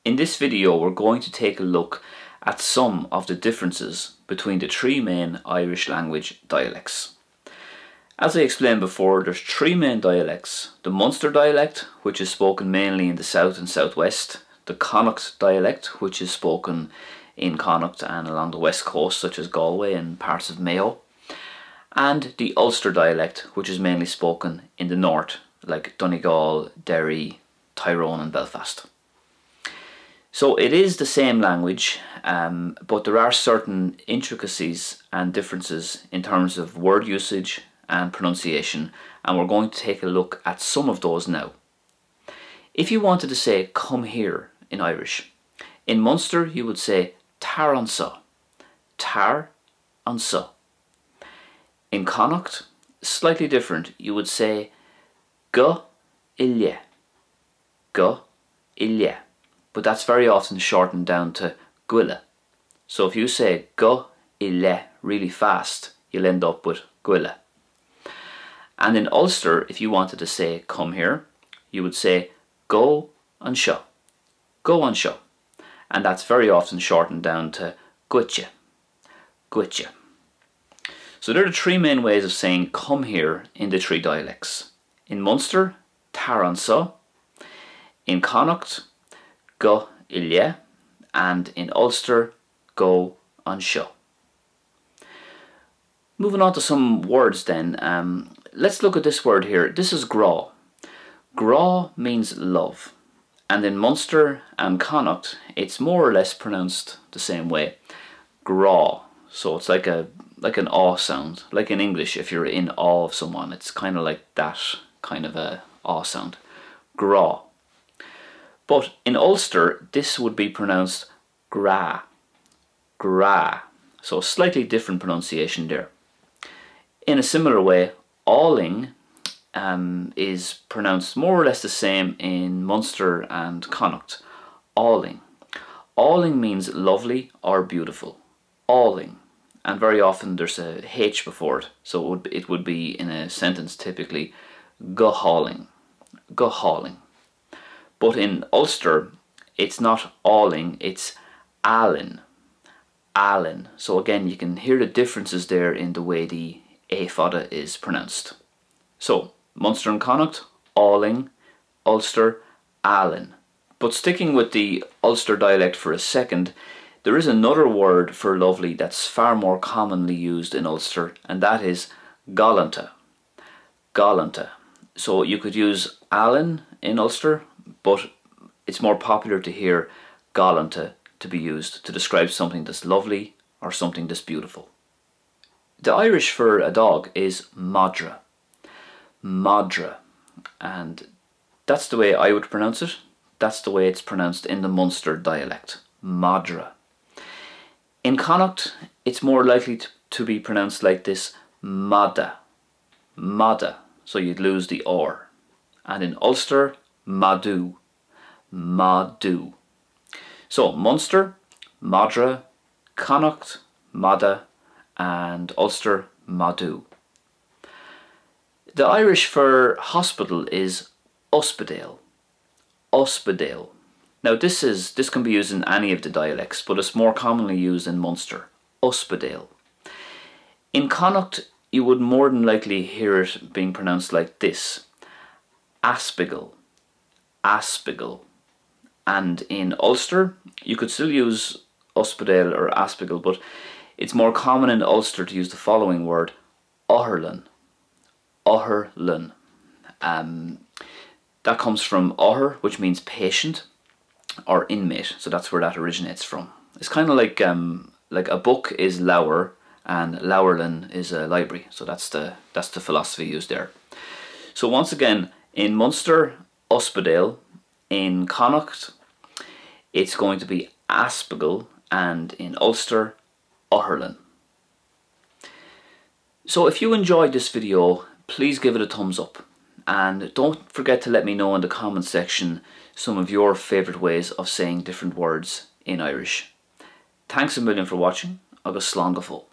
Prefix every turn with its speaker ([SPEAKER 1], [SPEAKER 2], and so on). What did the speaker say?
[SPEAKER 1] In this video we're going to take a look at some of the differences between the three main Irish language dialects. As I explained before, there's three main dialects: the Munster dialect, which is spoken mainly in the south and southwest; the Connacht dialect, which is spoken in Connacht and along the west coast such as Galway and parts of Mayo; and the Ulster dialect, which is mainly spoken in the north like Donegal, Derry, Tyrone and Belfast. So it is the same language, but there are certain intricacies and differences in terms of word usage and pronunciation, and we're going to take a look at some of those now. If you wanted to say "come here" in Irish, in Munster you would say tar an sa, tar an sa. In Connacht, slightly different, you would say go ilye, go ilye. But that's very often shortened down to gwille. So if you say go ille really fast, you'll end up with gwille. And in Ulster, if you wanted to say "come here," you would say go an seo, go an seo. And that's very often shortened down to gwitje, gwitje. So there are the three main ways of saying "come here" in the three dialects. In Munster, tar an sa; in Connacht, go ilye; and in Ulster, go an seo. Moving on to some words then, let's look at this word here. This is Grah. Grah means love, and in Munster and Connacht it's more or less pronounced the same way, Grah. So it's like an awe sound, like in English if you're in awe of someone, it's kind of like that kind of a awe sound, Grah. But in Ulster, this would be pronounced Grah, Grah. So slightly different pronunciation there. In a similar way, Ling is pronounced more or less the same in Munster and Connacht. Ling. Ling means lovely or beautiful. Ling. And very often there's a H before it. So it would be in a sentence typically go hauling, go hauling. But in Ulster, it's not Ling, it's Allen, Allen. So again, you can hear the differences there in the way the A fada is pronounced. So, Munster and Connacht, Ling; Ulster, Allen. But sticking with the Ulster dialect for a second, there is another word for lovely that's far more commonly used in Ulster, and that is Galanter, Galanter. So you could use Allen in Ulster, but it's more popular to hear Galanter to be used to describe something that's lovely or something that's beautiful. The Irish for a dog is Madra, Madra, and that's the way I would pronounce it. That's the way it's pronounced in the Munster dialect, Madra. In Connacht, it's more likely to be pronounced like this, Mada, Mada, so you'd lose the or. And in Ulster, Madu, Madu. So Munster, Madra; Connacht, Mada; and Ulster, Madu. The Irish for hospital is Uspedale, Uspedale. Now this can be used in any of the dialects, but it's more commonly used in Munster, Uspedale. In Connacht, you would more than likely hear it being pronounced like this, Aspigal, Aspigal. And in Ulster, you could still use Uspedale or Aspigal, but it's more common in Ulster to use the following word, Oherlin, Oherlin. That comes from Oher, which means patient or inmate, so that's where that originates from. It's kind of like a book is Lower and Lowerlin is a library, so that's the philosophy used there. So once again, in Munster, Uspedale; in Connacht, it's going to be Aspigal; and in Ulster, Oherlin. So if you enjoyed this video, please give it a thumbs up, and don't forget to let me know in the comment section some of your favourite ways of saying different words in Irish. Thanks a million for watching. Agus slán go fóill.